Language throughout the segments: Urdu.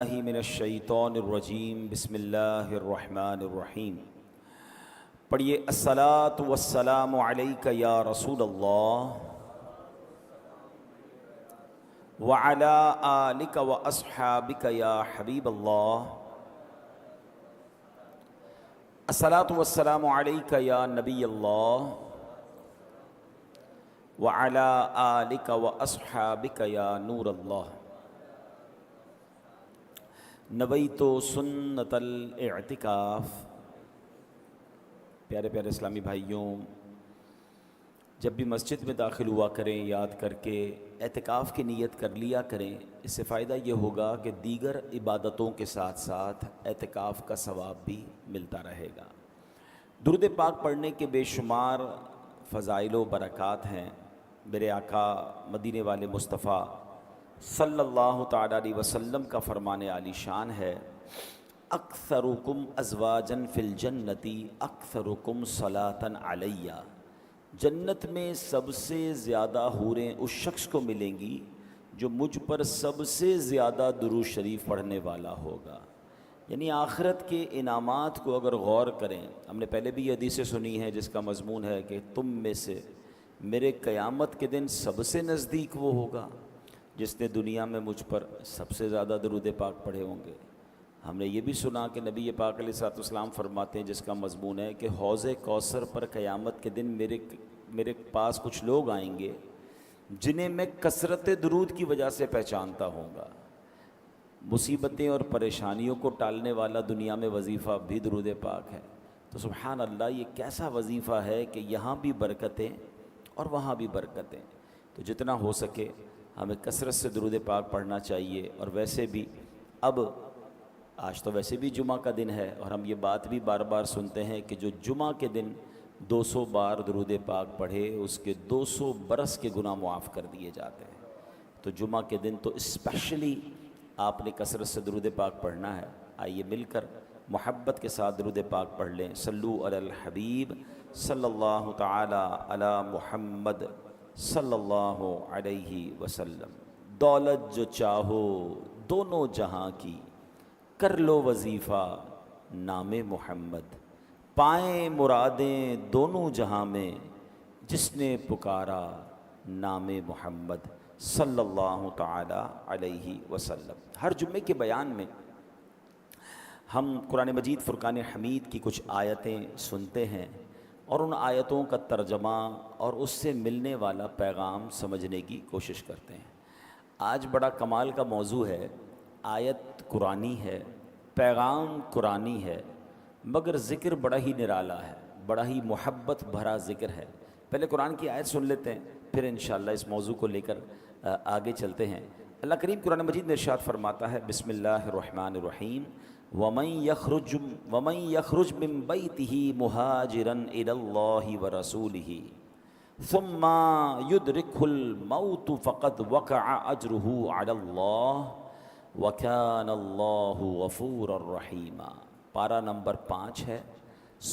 من الشیطان الرجیم بسم اللہ الرحمن الرحیم۔ پڑھیے الصلاۃ والسلام علیک یا رسول اللہ وعلی آلک واصحابک یا حبیب اللہ۔ الصلاۃ والسلام علیک یا نبی اللہ وعلی آلک واصحابک یا نور اللہ۔ نویت سنت الاعتکاف۔ پیارے پیارے اسلامی بھائیوں، جب بھی مسجد میں داخل ہوا کریں یاد کر کے اعتکاف کی نیت کر لیا کریں۔ اس سے فائدہ یہ ہوگا کہ دیگر عبادتوں کے ساتھ ساتھ اعتکاف کا ثواب بھی ملتا رہے گا۔ درود پاک پڑھنے کے بے شمار فضائل و برکات ہیں۔ میرے آقا مدینے والے مصطفیٰ صلی اللہ تعالیٰ علیہ وسلم کا فرمان عالی شان ہے، اکثرکم ازواجن فی الجنتی اکثرکم صلاۃ علیہ۔ جنت میں سب سے زیادہ حوریں اس شخص کو ملیں گی جو مجھ پر سب سے زیادہ درود شریف پڑھنے والا ہوگا۔ یعنی آخرت کے انعامات کو اگر غور کریں، ہم نے پہلے بھی یہ حدیثیں سنی ہیں جس کا مضمون ہے کہ تم میں سے میرے قیامت کے دن سب سے نزدیک وہ ہوگا جس نے دنیا میں مجھ پر سب سے زیادہ درود پاک پڑھے ہوں گے۔ ہم نے یہ بھی سنا کہ نبی پاک علیہ الصلوۃ والسلام فرماتے ہیں جس کا مضمون ہے کہ حوض کوثر پر قیامت کے دن میرے پاس کچھ لوگ آئیں گے جنہیں میں کثرت درود کی وجہ سے پہچانتا ہوں گا۔ مصیبتیں اور پریشانیوں کو ٹالنے والا دنیا میں وظیفہ بھی درود پاک ہے۔ تو سبحان اللہ، یہ کیسا وظیفہ ہے کہ یہاں بھی برکتیں اور وہاں بھی برکتیں۔ تو جتنا ہو سکے ہمیں کثرت سے درود پاک پڑھنا چاہیے۔ اور ویسے بھی اب آج تو ویسے بھی جمعہ کا دن ہے، اور ہم یہ بات بھی بار بار سنتے ہیں کہ جو جمعہ کے دن 200 بار درود پاک پڑھے اس کے 200 برس کے گناہ معاف کر دیے جاتے ہیں۔ تو جمعہ کے دن تو اسپیشلی آپ نے کثرت سے درود پاک پڑھنا ہے۔ آئیے مل کر محبت کے ساتھ درود پاک پڑھ لیں۔ صلو علی الحبیب صلی اللہ تعالی علی محمد صلی اللہ علیہ وسلم۔ دولت جو چاہو دونوں جہاں کی، کر لو وظیفہ نام محمد۔ پائیں مرادیں دونوں جہاں میں، جس نے پکارا نام محمد صلی اللہ تعالی علیہ وسلم۔ ہر جمعے کے بیان میں ہم قرآن مجید فرقان حمید کی کچھ آیتیں سنتے ہیں اور ان آیتوں کا ترجمہ اور اس سے ملنے والا پیغام سمجھنے کی کوشش کرتے ہیں۔ آج بڑا کمال کا موضوع ہے، آیت قرآنی ہے، پیغام قرآنی ہے، مگر ذکر بڑا ہی نرالا ہے، بڑا ہی محبت بھرا ذکر ہے۔ پہلے قرآن کی آیت سن لیتے ہیں، پھر انشاءاللہ اس موضوع کو لے کر آگے چلتے ہیں۔ اللہ کریم قرآن مجید میں ارشاد فرماتا ہے، بسم اللہ الرحمن الرحیم، وَمَن يَخْرُجْ مِن بَيْتِهِ مُهَاجِرًا إِلَى اللَّهِ وَرَسُولِهِ ثُمَّ يُدْرِكْهُ الْمَوْتُ فَقَدْ وَقَعَ أَجْرُهُ عَلَى اللَّهِ وَكَانَ اللَّهُ غَفُورًا رَحِيمًا۔ پارہ نمبر 5 ہے،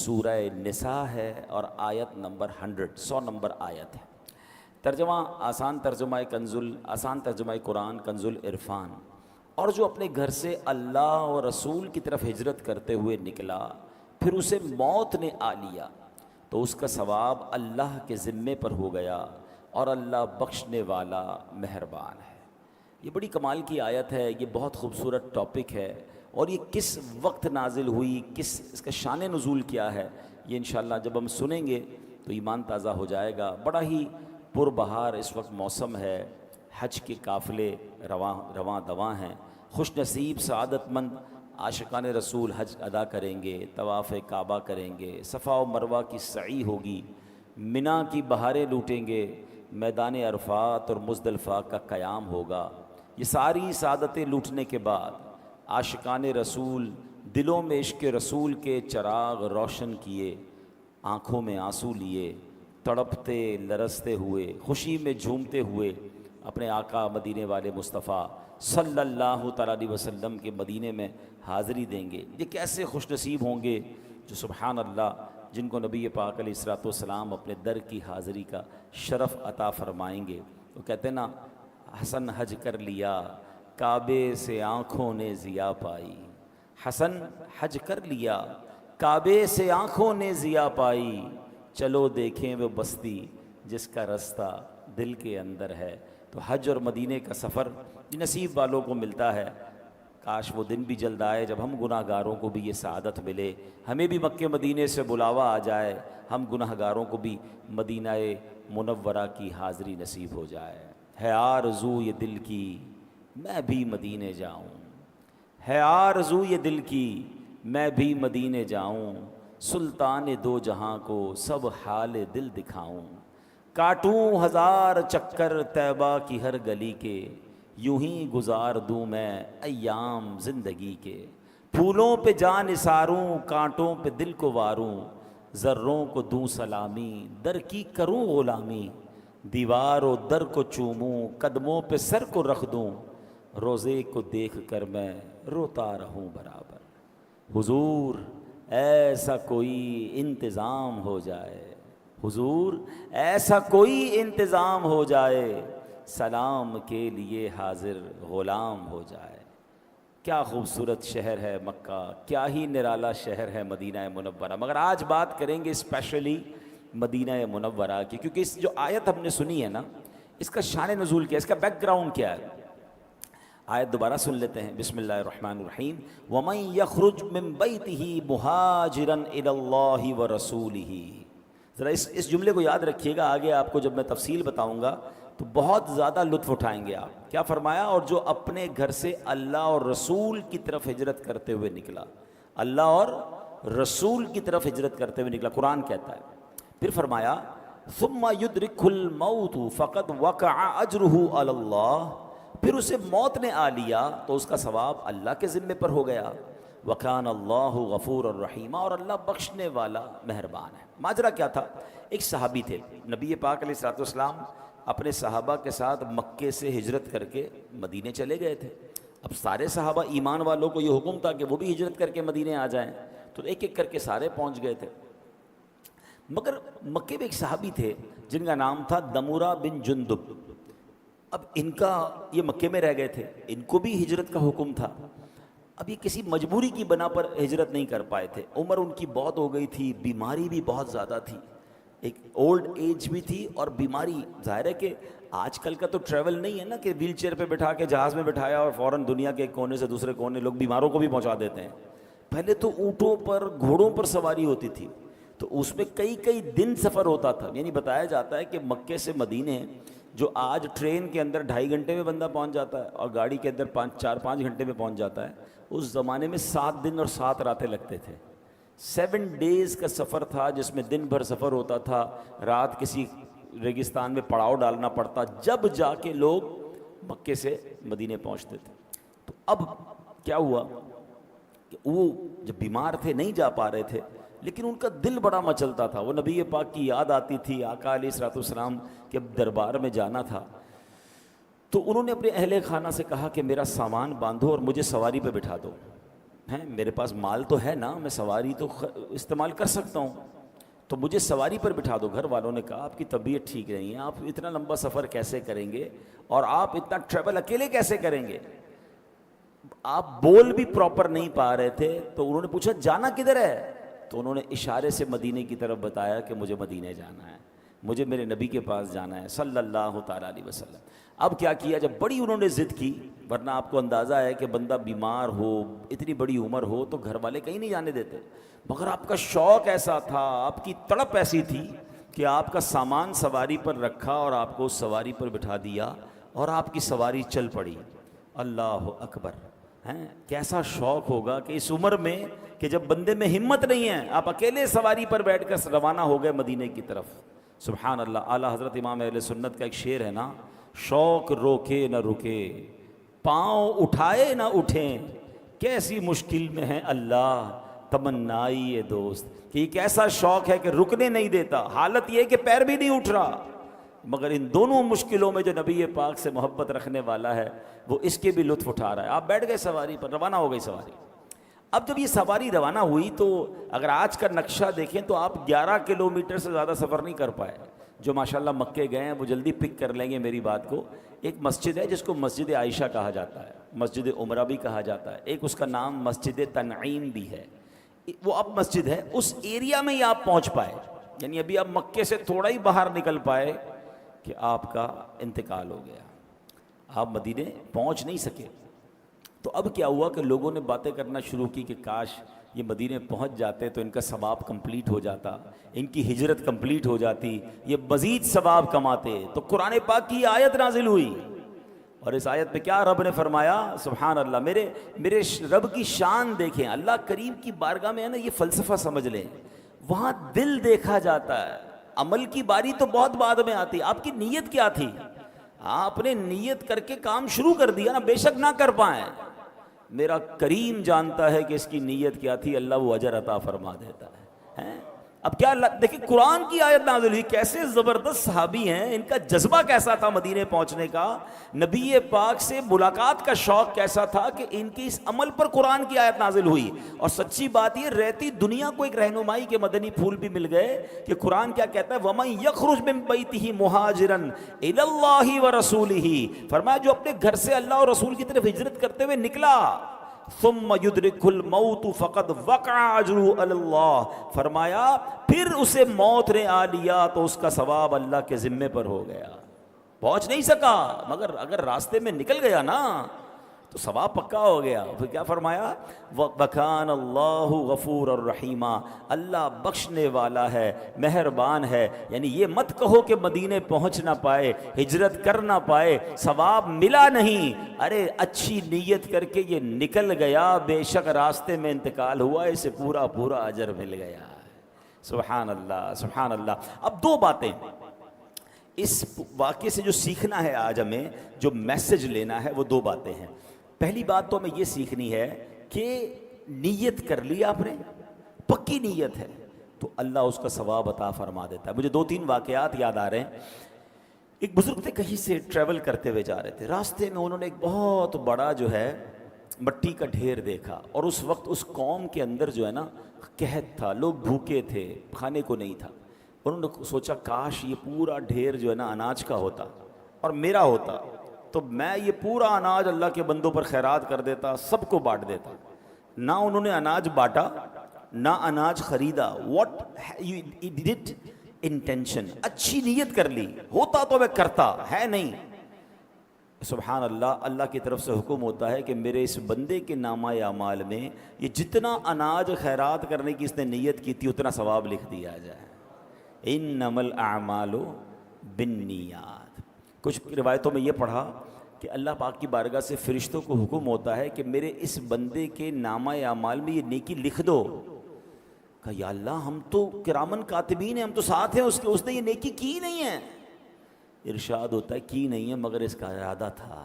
سورہ نساء ہے، اور آیت نمبر 100 نمبر آیت ہے۔ ترجمہ آسان ترجمہ قرآن کنز العرفان۔ اور جو اپنے گھر سے اللہ اور رسول کی طرف ہجرت کرتے ہوئے نکلا، پھر اسے موت نے آ لیا، تو اس کا ثواب اللہ کے ذمے پر ہو گیا، اور اللہ بخشنے والا مہربان ہے۔ یہ بڑی کمال کی آیت ہے، یہ بہت خوبصورت ٹاپک ہے، اور یہ کس وقت نازل ہوئی، اس کا شان نزول کیا ہے، یہ انشاءاللہ جب ہم سنیں گے تو ایمان تازہ ہو جائے گا۔ بڑا ہی پربہار اس وقت موسم ہے، حج کے قافلے رواں دواں ہیں، خوش نصیب سعادت مند عاشقان رسول حج ادا کریں گے، طواف کعبہ کریں گے، صفا و مروہ کی سعی ہوگی، منا کی بہاریں لوٹیں گے، میدان عرفات اور مزدلفہ کا قیام ہوگا۔ یہ ساری سعادتیں لوٹنے کے بعد عاشقان رسول دلوں میں عشق رسول کے چراغ روشن کیے، آنکھوں میں آنسو لیے، تڑپتے لرزتے ہوئے، خوشی میں جھومتے ہوئے اپنے آقا مدینے والے مصطفیٰ صلی اللہ تعالیٰ علیہ وسلم کے مدینے میں حاضری دیں گے۔ یہ کیسے خوش نصیب ہوں گے جو سبحان اللہ، جن کو نبی پاک علیہ الصلوۃ والسلام اپنے در کی حاضری کا شرف عطا فرمائیں گے۔ وہ کہتے ہیں نا، حسن حج کر لیا کعبے سے آنکھوں نے ضیا پائی، حسن حج کر لیا کعبے سے آنکھوں نے ضیا پائی، چلو دیکھیں وہ بستی جس کا رستہ دل کے اندر ہے۔ تو حج اور مدینے کا سفر نصیب والوں کو ملتا ہے، کاش وہ دن بھی جلد آئے جب ہم گناہ گاروں کو بھی یہ سعادت ملے، ہمیں بھی مکے مدینے سے بلاوا آ جائے، ہم گناہ گاروں کو بھی مدینہ منورہ کی حاضری نصیب ہو جائے۔ ہے آرزو یہ دل کی میں بھی مدینے جاؤں، ہے آرزو یہ دل کی میں بھی مدینے جاؤں، سلطان دو جہاں کو سب حال دل دکھاؤں، کاٹوں ہزار چکر طیبہ کی ہر گلی کے، یوں ہی گزار دوں میں ایام زندگی کے، پھولوں پہ جان نثاروں کانٹوں پہ دل کو واروں، ذروں کو دوں سلامی در کی کروں غلامی، دیوار و در کو چوموں قدموں پہ سر کو رکھ دوں، روزے کو دیکھ کر میں روتا رہوں برابر، حضور ایسا کوئی انتظام ہو جائے، حضور ایسا کوئی انتظام ہو جائے، سلام کے لیے حاضر غلام ہو جائے۔ کیا خوبصورت شہر ہے مکہ، کیا ہی نرالا شہر ہے مدینہ منورہ، مگر آج بات کریں گے اسپیشلی مدینہ منورہ کی، کیونکہ اس جو آیت ہم نے سنی ہے نا، اس کا شان نزول کیا ہے، اس کا بیک گراؤنڈ کیا ہے۔ آیت دوبارہ سن لیتے ہیں، بسم اللہ الرحمن الرحیم، وَمَن يَخْرُجْ مِن بَيْتِهِ مُهَاجِرًا إِلَى اللَّهِ وَرَسُولِهِ۔ ذرا اس جملے کو یاد رکھیے گا، آگے آپ کو جب میں تفصیل بتاؤں گا تو بہت زیادہ لطف اٹھائیں گے آپ۔ کیا فرمایا؟ اور جو اپنے گھر سے اللہ اور رسول کی طرف ہجرت کرتے ہوئے نکلا، اللہ اور رسول کی طرف ہجرت کرتے ہوئے نکلا، قرآن کہتا ہے۔ پھر فرمایا ثم يدركه الموت فقد وقع اجره على اللہ، پھر اسے موت نے آ لیا تو اس کا ثواب اللہ کے ذمے پر ہو گیا۔ وَكَانَ اللَّهُ غَفُورًا رَحِيمًا، اور اللہ بخشنے والا مہربان ہے۔ ماجرا کیا تھا؟ ایک صحابی تھے، نبی پاک علیہ الصلوۃ والسلام اپنے صحابہ کے ساتھ مکے سے ہجرت کر کے مدینے چلے گئے تھے۔ اب سارے صحابہ ایمان والوں کو یہ حکم تھا کہ وہ بھی ہجرت کر کے مدینے آ جائیں، تو ایک ایک کر کے سارے پہنچ گئے تھے۔ مگر مکے میں ایک صحابی تھے جن کا نام تھا دمورہ بن جندب۔ اب ان کا یہ مکے میں رہ گئے تھے، ان کو بھی ہجرت کا حکم تھا۔ اب یہ کسی مجبوری کی بنا پر ہجرت نہیں کر پائے تھے، عمر ان کی بہت ہو گئی تھی، بیماری بھی بہت زیادہ تھی، ایک اولڈ ایج بھی تھی اور بیماری۔ ظاہر ہے کہ آج کل کا تو ٹریول نہیں ہے نا کہ ویل چیئر پہ بٹھا کے جہاز میں بٹھایا اور فوراً دنیا کے ایک کونے سے دوسرے کونے لوگ بیماروں کو بھی پہنچا دیتے ہیں۔ پہلے تو اونٹوں پر گھوڑوں پر سواری ہوتی تھی، تو اس میں کئی کئی دن سفر ہوتا تھا۔ یعنی بتایا جاتا ہے کہ مکے سے مدینے جو آج ٹرین کے اندر 2.5 گھنٹے میں بندہ پہنچ جاتا ہے اور گاڑی کے اندر 4-5 گھنٹے میں پہنچ جاتا ہے، اس زمانے میں 7 دن اور 7 راتیں لگتے تھے۔ 7 ڈیز کا سفر تھا جس میں دن بھر سفر ہوتا تھا، رات کسی ریگستان میں پڑاؤ ڈالنا پڑتا، جب جا کے لوگ مکے سے مدینے پہنچتے تھے۔ تو اب کیا ہوا کہ وہ جب بیمار تھے نہیں جا پا رہے تھے، لیکن ان کا دل بڑا مچلتا تھا، وہ نبی پاک کی یاد آتی تھی، آقا علیہ الصلوۃ والسلام کے دربار میں جانا تھا۔ تو انہوں نے اپنے اہل خانہ سے کہا کہ میرا سامان باندھو اور مجھے سواری پہ بٹھا دو، ہیں میرے پاس مال تو ہے نا، میں سواری تو استعمال کر سکتا ہوں، تو مجھے سواری پر بٹھا دو۔ گھر والوں نے کہا آپ کی طبیعت ٹھیک نہیں ہے، آپ اتنا لمبا سفر کیسے کریں گے، اور آپ اتنا ٹریول اکیلے کیسے کریں گے؟ آپ بول بھی پراپر نہیں پا رہے تھے۔ تو انہوں نے پوچھا جانا کدھر ہے؟ تو انہوں نے اشارے سے مدینے کی طرف بتایا کہ مجھے مدینے جانا ہے، مجھے میرے نبی کے پاس جانا ہے صلی اللہ تعالیٰ علیہ وسلم۔ اب کیا کیا، جب بڑی انہوں نے ضد کی، ورنہ آپ کو اندازہ ہے کہ بندہ بیمار ہو، اتنی بڑی عمر ہو تو گھر والے کہیں نہیں جانے دیتے، مگر آپ کا شوق ایسا تھا، آپ کی تڑپ ایسی تھی کہ آپ کا سامان سواری پر رکھا اور آپ کو اس سواری پر بٹھا دیا اور آپ کی سواری چل پڑی۔ اللہ اکبر! ہیں کیسا شوق ہوگا کہ اس عمر میں کہ جب بندے میں ہمت نہیں ہے، آپ اکیلے سواری پر بیٹھ کر روانہ ہو گئے مدینے کی طرف۔ سبحان اللہ! اعلیٰ حضرت امام اہل سنت کا ایک شعر ہے نا، شوق روکے نہ رکے، پاؤں اٹھائے نہ اٹھیں، کیسی مشکل میں ہے اللہ تمنائی دوست، کہ یہ کیسا شوق ہے کہ رکنے نہیں دیتا، حالت یہ کہ پیر بھی نہیں اٹھ رہا، مگر ان دونوں مشکلوں میں جو نبی پاک سے محبت رکھنے والا ہے وہ اس کے بھی لطف اٹھا رہا ہے۔ آپ بیٹھ گئے سواری پر، روانہ ہو گئی سواری۔ اب جب یہ سواری روانہ ہوئی تو اگر آج کا نقشہ دیکھیں تو آپ 11 کلومیٹر سے زیادہ سفر نہیں کر پائے، جو ماشاءاللہ مکے گئے ہیں وہ جلدی پک کر لیں گے میری بات کو. ایک مسجد ہے جس کو مسجد عائشہ کہا جاتا ہے, مسجد عمرہ بھی کہا جاتا ہے, ایک اس کا نام مسجد تنعیم بھی ہے. وہ اب مسجد ہے, اس ایریا میں ہی آپ پہنچ پائے, یعنی ابھی آپ مکے سے تھوڑا ہی باہر نکل پائے کہ آپ کا انتقال ہو گیا, آپ مدینے پہنچ نہیں سکے. تو اب کیا ہوا کہ لوگوں نے باتیں کرنا شروع کی کہ کاش یہ مدینے پہنچ جاتے تو ان کا ثواب کمپلیٹ ہو جاتا, ان کی ہجرت کمپلیٹ ہو جاتی, یہ مزید ثواب کماتے. تو قرآن پاک کی آیت نازل ہوئی, اور اس آیت پہ کیا رب نے فرمایا, سبحان اللہ, میرے رب کی شان دیکھیں. اللہ کریم کی بارگاہ میں ہے نا, یہ فلسفہ سمجھ لیں, وہاں دل دیکھا جاتا ہے, عمل کی باری تو بہت بعد میں آتی. آپ کی نیت کیا تھی؟ آپ نے نیت کر کے کام شروع کر دیا نا, بے شک نہ کر پائیں, میرا کریم جانتا ہے کہ اس کی نیت کیا تھی, اللہ وہ اجر عطا فرما دیتا ہے. اب کیا دیکھیں قرآن کی آیت نازل ہوئی, کیسے زبردست صحابی ہیں, ان کا جذبہ کیسا تھا مدینے پہنچنے کا, نبی پاک سے ملاقات کا شوق کیسا تھا کہ ان کی اس عمل پر قرآن کی آیت نازل ہوئی. اور سچی بات یہ, رہتی دنیا کو ایک رہنمائی کے مدنی پھول بھی مل گئے کہ قرآن کیا کہتا ہے, وَمَن يَخْرُجْ مِن بَيْتِهِ مُهَاجِرًا إِلَى اللَّهِ وَرَسُولِهِ, فرمایا جو اپنے گھر سے اللہ اور رسول کی طرف ہجرت کرتے ہوئے نکلا, ثم يدركه الموت فقد وقع اجره على اللہ, فرمایا پھر اسے موت نے آ لیا تو اس کا ثواب اللہ کے ذمے پر ہو گیا. پہنچ نہیں سکا مگر اگر راستے میں نکل گیا نا تو ثواب پکا ہو گیا. پھر کیا فرمایا, وَكَانَ اللَّهُ غَفُورًا رَحِيمًا, اللہ بخشنے والا ہے, مہربان ہے. یعنی یہ مت کہو کہ مدینے پہنچ نہ پائے, ہجرت کر نہ پائے, ثواب ملا نہیں. ارے اچھی نیت کر کے یہ نکل گیا, بے شک راستے میں انتقال ہوا, اسے پورا پورا اجر مل گیا. سبحان اللہ, سبحان اللہ. اب دو باتیں اس واقعے سے جو سیکھنا ہے آج ہمیں, جو میسج لینا ہے, وہ دو باتیں ہیں. پہلی بات تو ہمیں یہ سیکھنی ہے کہ نیت کر لی آپ نے, پکی نیت ہے تو اللہ اس کا ثواب عطا فرما دیتا ہے. مجھے دو تین واقعات یاد آ رہے ہیں. ایک بزرگ تھے, کہیں سے ٹریول کرتے ہوئے جا رہے تھے, راستے میں انہوں نے ایک بہت بڑا جو ہے مٹی کا ڈھیر دیکھا, اور اس وقت اس قوم کے اندر جو ہے نا قحط تھا, لوگ بھوکے تھے, کھانے کو نہیں تھا. انہوں نے سوچا کاش یہ پورا ڈھیر جو ہے نا اناج کا ہوتا اور میرا ہوتا, تو میں یہ پورا اناج اللہ کے بندوں پر خیرات کر دیتا, سب کو بانٹ دیتا. نہ انہوں نے اناج بانٹا, نہ اناج خریدا. واٹ یو ڈڈ انٹینشن, اچھی نیت کر لی, ہوتا تو میں کرتا, ہے نہیں. سبحان اللہ, اللہ کی طرف سے حکم ہوتا ہے کہ میرے اس بندے کے نامہ اعمال میں یہ جتنا اناج خیرات کرنے کی اس نے نیت کی تھی اتنا ثواب لکھ دیا جائے. انما الاعمال بالنیات. کچھ روایتوں میں یہ پڑھا کہ اللہ پاک کی بارگاہ سے فرشتوں کو حکم ہوتا ہے کہ میرے اس بندے کے نامہ اعمال میں یہ نیکی لکھ دو. کہا یا اللہ ہم تو کرامن کاتبین ہیں, ہم تو ساتھ ہیں اس نے یہ نیکی کی نہیں ہے. ارشاد ہوتا ہے کی نہیں ہے مگر اس کا ارادہ تھا,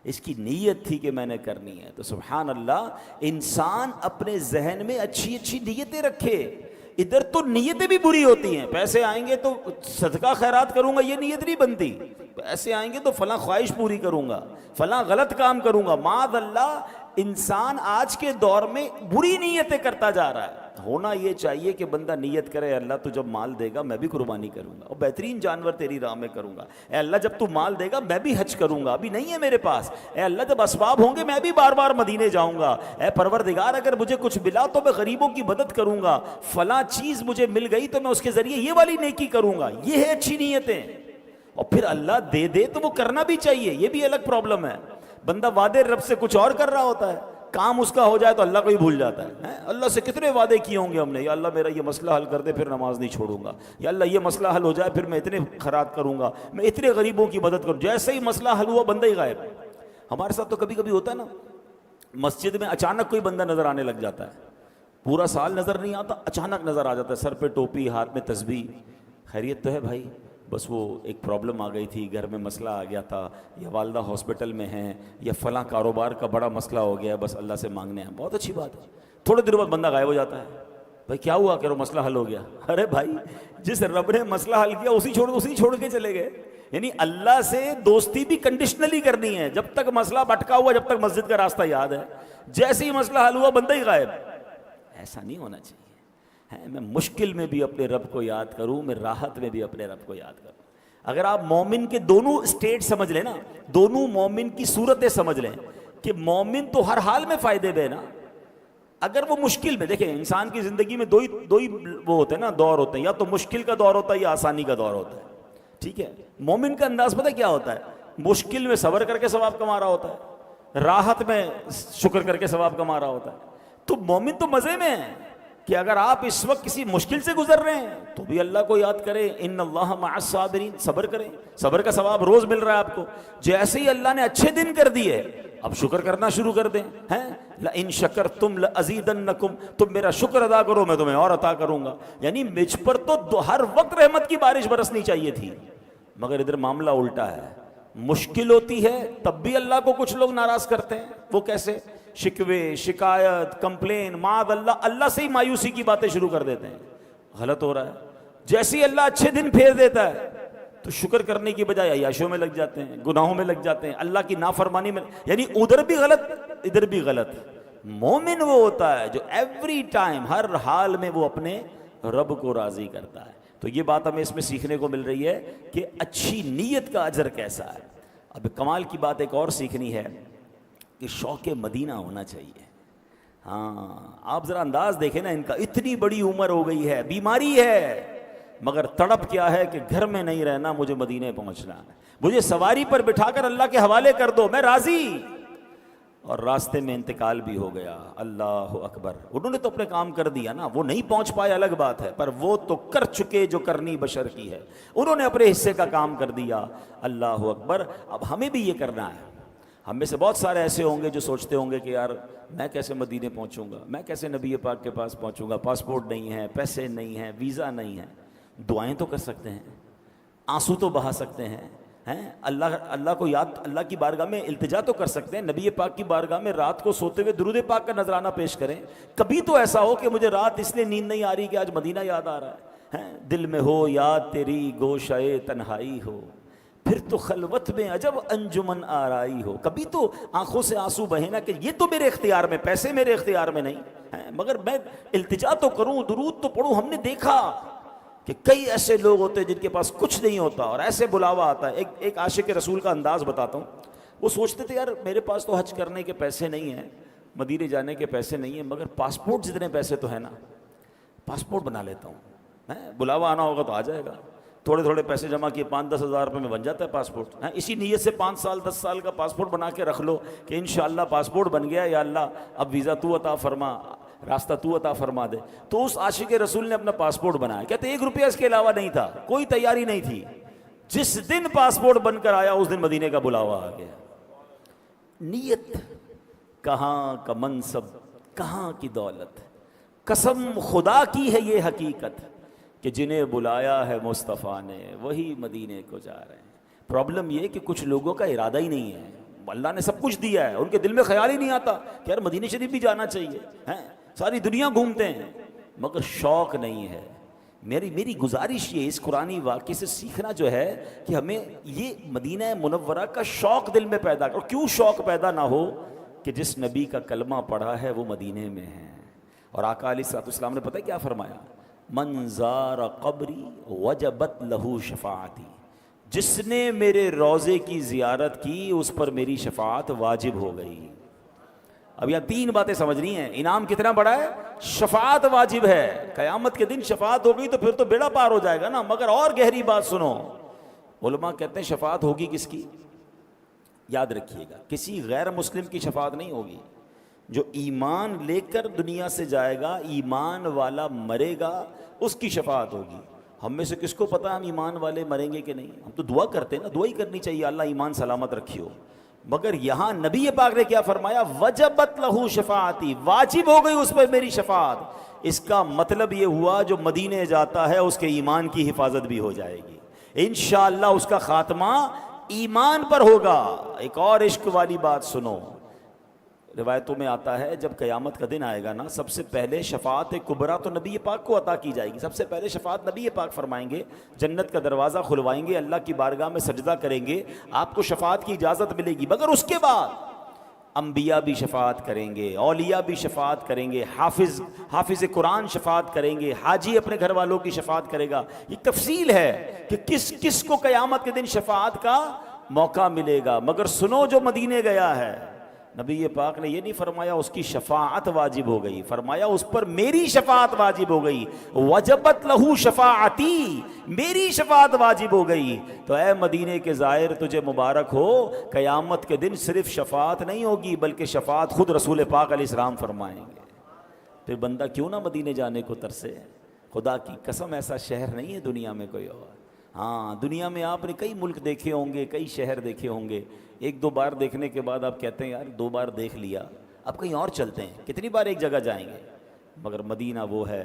اس کی نیت تھی کہ میں نے کرنی ہے. تو سبحان اللہ, انسان اپنے ذہن میں اچھی اچھی نیتیں رکھے. ادھر تو نیتیں بھی بری ہوتی ہیں, پیسے آئیں گے تو صدقہ خیرات کروں گا, یہ نیت نہیں بنتی. پیسے آئیں گے تو فلاں خواہش پوری کروں گا, فلاں غلط کام کروں گا. معاذ اللہ, انسان آج کے دور میں بری نیتیں کرتا جا رہا ہے. ہونا یہ چاہیے کہ بندہ نیت کرے, اللہ تو جب مال دے گا میں بھی قربانی کروں گا, اور بہترین جانور تیری راہ میں کروں گا. اے اللہ جب تو مال دے گا میں بھی حج کروں گا, ابھی نہیں ہے میرے پاس. اے اللہ جب اسباب ہوں گے میں بھی بار بار مدینے جاؤں گا. اے پروردگار اگر مجھے کچھ ملا تو میں غریبوں کی مدد کروں گا, فلاں چیز مجھے مل گئی تو میں اس کے ذریعے یہ والی نیکی کروں گا. یہ ہے اچھی نیتیں. اور پھر اللہ دے دے تو وہ کرنا بھی چاہیے, یہ بھی الگ پرابلم ہے. بندہ وعدے رب سے کچھ اور کر رہا ہوتا ہے, کام اس کا ہو جائے تو اللہ کو ہی بھول جاتا ہے. اللہ سے کتنے وعدے کیے ہوں گے ہم نے, یا اللہ میرا یہ مسئلہ حل کر دے پھر نماز نہیں چھوڑوں گا, یا اللہ یہ مسئلہ حل ہو جائے پھر میں اتنے خیرات کروں گا, میں اتنے غریبوں کی مدد کروں. جیسے ہی مسئلہ حل ہوا بندہ ہی غائب. ہمارے ساتھ تو کبھی کبھی ہوتا ہے نا, مسجد میں اچانک کوئی بندہ نظر آنے لگ جاتا ہے, پورا سال نظر نہیں آتا, اچانک نظر آ جاتا ہے, سر پہ ٹوپی, ہاتھ میں تسبیح. خیریت تو ہے بھائی؟ بس وہ ایک پرابلم آ گئی تھی, گھر میں مسئلہ آ گیا تھا, یا والدہ ہاسپٹل میں ہیں, یا فلاں کاروبار کا بڑا مسئلہ ہو گیا, بس اللہ سے مانگنے ہیں. بہت اچھی بات ہے. تھوڑے دیر بعد بندہ غائب ہو جاتا ہے. بھائی کیا ہوا؟ کہ وہ مسئلہ حل ہو گیا. ارے بھائی جس رب نے مسئلہ حل کیا اسی چھوڑ کے چلے گئے. یعنی اللہ سے دوستی بھی کنڈیشنلی کرنی ہے. جب تک مسئلہ بھٹکا ہوا, جب تک مسجد کا راستہ یاد ہے, جیسے ہی مسئلہ حل ہوا بندہ ہی غائب. ایسا نہیں ہونا چاہیے. میں مشکل میں بھی اپنے رب کو یاد کروں، میں راحت میں بھی اپنے رب کو یاد کروں۔ اگر آپ مومن کے دونوں اسٹیٹ سمجھ لیں نا، دونوں مومن کی صورتیں سمجھ لیں کہ مومن تو ہر حال میں فائدے میں نا، اگر وہ مشکل میں، دیکھیں انسان کی زندگی میں دو ہی وہ ہوتے ہیں نا، دور ہوتے ہیں، یا تو مشکل کا دور ہوتا ہے یا آسانی کا دور ہوتا ہے، ٹھیک ہے۔ مومن کا انداز پتہ کیا ہوتا ہے؟ مشکل میں صبر کر کے ثواب کما رہا ہوتا ہے، راحت میں شکر کر کے ثواب کما رہا ہوتا ہے۔ تو مومن تو مزے میں ہے کہ اگر آپ اس وقت کسی مشکل سے گزر رہے ہیں تو بھی اللہ کو یاد کریں، ان اللہ مع الصابرین، صبر کریں، صبر کا ثواب روز مل رہا ہے آپ کو۔ جیسے ہی اللہ نے اچھے دن کر دیے اب شکر کرنا شروع کر دیں، ہیں لئن شکرتم لازیدنکم، تم میرا شکر ادا کرو میں تمہیں اور عطا کروں گا۔ یعنی مجھ پر تو ہر وقت رحمت کی بارش برسنی چاہیے تھی، مگر ادھر معاملہ الٹا ہے، مشکل ہوتی ہے تب بھی اللہ کو کچھ لوگ ناراض کرتے ہیں۔ وہ کیسے؟ شکوے، شکایت، کمپلین، معاذ اللہ سے ہی مایوسی کی باتیں شروع کر دیتے ہیں۔ غلط ہو رہا ہے۔ جیسے ہی اللہ اچھے دن پھیر دیتا ہے تو شکر کرنے کی بجائے عیاشیوں میں لگ جاتے ہیں، گناہوں میں لگ جاتے ہیں، اللہ کی نافرمانی میں، یعنی ادھر بھی غلط ادھر بھی غلط۔ مومن وہ ہوتا ہے جو ایوری ٹائم، ہر حال میں وہ اپنے رب کو راضی کرتا ہے۔ تو یہ بات ہمیں اس میں سیکھنے کو مل رہی ہے کہ اچھی نیت کا اجر کیسا ہے۔ اب کمال کی بات ایک اور سیکھنی ہے کہ شوق مدینہ ہونا چاہیے۔ ہاں آپ ذرا انداز دیکھیں نا ان کا، اتنی بڑی عمر ہو گئی ہے، بیماری ہے، مگر تڑپ کیا ہے کہ گھر میں نہیں رہنا، مجھے مدینے پہنچنا ہے، مجھے سواری پر بٹھا کر اللہ کے حوالے کر دو، میں راضی۔ اور راستے میں انتقال بھی ہو گیا، اللہ اکبر۔ انہوں نے تو اپنے کام کر دیا نا، وہ نہیں پہنچ پائے الگ بات ہے، پر وہ تو کر چکے جو کرنی بشر کی ہے، انہوں نے اپنے حصے کا کام کر دیا، اللہ اکبر۔ اب ہمیں بھی یہ کرنا ہے۔ ہم میں سے بہت سارے ایسے ہوں گے جو سوچتے ہوں گے کہ یار میں کیسے مدینے پہنچوں گا، میں کیسے نبی پاک کے پاس پہنچوں گا، پاسپورٹ نہیں ہے، پیسے نہیں ہیں، ویزا نہیں ہے۔ دعائیں تو کر سکتے ہیں، آنسو تو بہا سکتے ہیں، اللہ کو یاد، اللہ کی بارگاہ میں التجا تو کر سکتے ہیں، نبی پاک کی بارگاہ میں رات کو سوتے ہوئے درود پاک کا نذرانہ پیش کریں۔ کبھی تو ایسا ہو کہ مجھے رات اس لیے نیند نہیں آ رہی کہ آج مدینہ یاد آ رہا ہے، دل میں ہو یاد تیری گوشۂ تنہائی ہو، پھر تو خلوت میں عجب انجمن آرائی ہو۔ کبھی تو آنکھوں سے آنسو بہے نا کہ یہ تو میرے اختیار میں، پیسے میرے اختیار میں نہیں، مگر میں التجا تو کروں، درود تو پڑھوں۔ ہم نے دیکھا کہ کئی ایسے لوگ ہوتے ہیں جن کے پاس کچھ نہیں ہوتا اور ایسے بلاوا آتا ہے۔ ایک عاشق رسول کا انداز بتاتا ہوں۔ وہ سوچتے تھے یار میرے پاس تو حج کرنے کے پیسے نہیں ہیں، مدینے جانے کے پیسے نہیں ہیں، مگر پاسپورٹ جتنے پیسے تو ہیں نا، پاسپورٹ بنا لیتا ہوں، بلاوا آنا ہوگا تو آ جائے گا۔ تھوڑے تھوڑے پیسے جمع کیے، 5-10 ہزار روپے میں بن جاتا ہے پاسپورٹ۔ اسی نیت سے 5 سال 10 سال کا پاسپورٹ بنا کے رکھ لو کہ انشاءاللہ پاسپورٹ بن گیا، یا اللہ اب ویزا تو عطا فرما، راستہ تو عطا فرما دے۔ تو اس عاشق رسول نے اپنا پاسپورٹ بنایا، کہتے 1 روپیہ اس کے علاوہ نہیں تھا، کوئی تیاری نہیں تھی۔ جس دن پاسپورٹ بن کر آیا اس دن مدینے کا بلاوا آ گیا۔ نیت، کہاں کا منصب، کہاں کی دولت، قسم خدا کی ہے یہ حقیقت کہ جنہیں بلایا ہے مصطفیٰ نے وہی مدینے کو جا رہے ہیں۔ پرابلم یہ کہ کچھ لوگوں کا ارادہ ہی نہیں ہے، اللہ نے سب کچھ دیا ہے، ان کے دل میں خیال ہی نہیں آتا کہ یار مدینہ شریف بھی جانا چاہیے، ساری دنیا گھومتے ہیں مگر شوق نہیں ہے۔ میری گزارش یہ اس قرآنی واقعے سے سیکھنا جو ہے کہ ہمیں یہ مدینہ منورہ کا شوق دل میں پیدا کر۔ کیوں شوق پیدا نہ ہو؟ کہ جس نبی کا کلمہ پڑھا ہے وہ مدینے میں ہے۔ اور آقا علیہ الصلوۃ والسلام نے پتہ کیا فرمایا؟ من زار قبری وجبت لہو شفاعتی، جس نے میرے روضے کی زیارت کی اس پر میری شفاعت واجب ہو گئی۔ اب یہاں 3 باتیں سمجھنی ہیں۔ انعام کتنا بڑا ہے؟ شفاعت واجب ہے، قیامت کے دن شفاعت ہو گئی تو پھر تو بیڑا پار ہو جائے گا نا۔ مگر اور گہری بات سنو، علماء کہتے ہیں شفاعت ہوگی کس کی؟ یاد رکھیے گا، کسی غیر مسلم کی شفاعت نہیں ہوگی۔ جو ایمان لے کر دنیا سے جائے گا، ایمان والا مرے گا، اس کی شفاعت ہوگی۔ ہم میں سے کس کو پتہ ہم ایمان والے مریں گے کہ نہیں؟ ہم تو دعا کرتے ہیں نا، دعا ہی کرنی چاہیے اللہ ایمان سلامت رکھی ہو۔ مگر یہاں نبی پاک نے کیا فرمایا؟ وجبت لہو شفاعتی، واجب ہو گئی اس پر میری شفاعت۔ اس کا مطلب یہ ہوا جو مدینے جاتا ہے اس کے ایمان کی حفاظت بھی ہو جائے گی انشاءاللہ، اس کا خاتمہ ایمان پر ہوگا۔ ایک اور عشق والی بات سنو، روایتوں میں آتا ہے جب قیامت کا دن آئے گا نا، سب سے پہلے شفاعت کبریٰ تو نبی پاک کو عطا کی جائے گی۔ سب سے پہلے شفاعت نبی پاک فرمائیں گے، جنت کا دروازہ کھلوائیں گے، اللہ کی بارگاہ میں سجدہ کریں گے، آپ کو شفاعت کی اجازت ملے گی۔ مگر اس کے بعد انبیاء بھی شفاعت کریں گے، اولیاء بھی شفاعت کریں گے، حافظ قرآن شفاعت کریں گے، حاجی اپنے گھر والوں کی شفاعت کرے گا۔ یہ تفصیل ہے کہ کس کس کو قیامت کے دن شفاعت کا موقع ملے گا۔ مگر سنو، جو مدینے گیا ہے، نبی پاک نے یہ نہیں فرمایا اس کی شفاعت واجب ہو گئی، فرمایا اس پر میری شفاعت واجب ہو گئی، وجبت لہو شفاعتی، میری شفاعت واجب ہو گئی۔ تو اے مدینے کے زائر، تجھے مبارک ہو، قیامت کے دن صرف شفاعت نہیں ہوگی بلکہ شفاعت خود رسول پاک علیہ السلام فرمائیں گے۔ پھر بندہ کیوں نہ مدینے جانے کو ترسے؟ خدا کی قسم ایسا شہر نہیں ہے دنیا میں کوئی اور۔ ہاں، دنیا میں آپ نے کئی ملک دیکھے ہوں گے، کئی شہر دیکھے ہوں گے، ایک دو بار دیکھنے کے بعد آپ کہتے ہیں یار 2 بار دیکھ لیا، اب کہیں اور چلتے ہیں، کتنی بار ایک جگہ جائیں گے؟ مگر مدینہ وہ ہے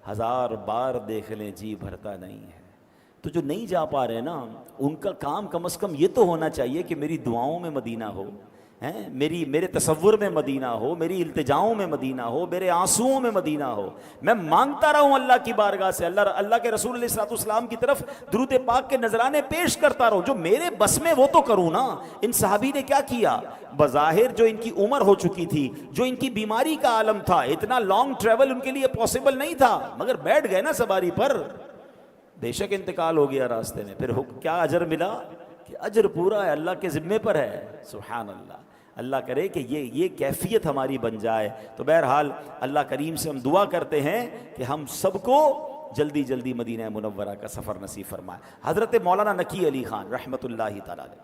1000 بار دیکھ لیں جی بھرتا نہیں ہے۔ تو جو نہیں جا پا رہے نا، ان کا کام کم از کم یہ تو ہونا چاہیے کہ میری دعاؤں میں مدینہ ہو، میرے تصور میں مدینہ ہو، میری التجاؤں میں مدینہ ہو، میرے آنسوؤں میں مدینہ ہو، میں مانگتا رہوں اللہ کی بارگاہ سے، اللہ کے رسول علیہ الصلوۃ والسلام کی طرف درود پاک کے نذرانے پیش کرتا رہوں، جو میرے بس میں وہ تو کروں نا۔ ان صحابی نے کیا کیا؟ بظاہر جو ان کی عمر ہو چکی تھی، جو ان کی بیماری کا عالم تھا، اتنا لانگ ٹریول ان کے لیے پاسبل نہیں تھا، مگر بیٹھ گئے نا سواری پر، بے شک انتقال ہو گیا راستے میں، پھر کیا اجر ملا؟ کہ اجر پورا ہے، اللہ کے ذمے پر ہے۔ سبحان اللہ، اللہ کرے کہ یہ کیفیت ہماری بن جائے۔ تو بہرحال اللہ کریم سے ہم دعا کرتے ہیں کہ ہم سب کو جلدی جلدی مدینہ منورہ کا سفر نصیب فرمائے۔ حضرت مولانا نقی علی خان رحمۃ اللہ تعالی علیہ،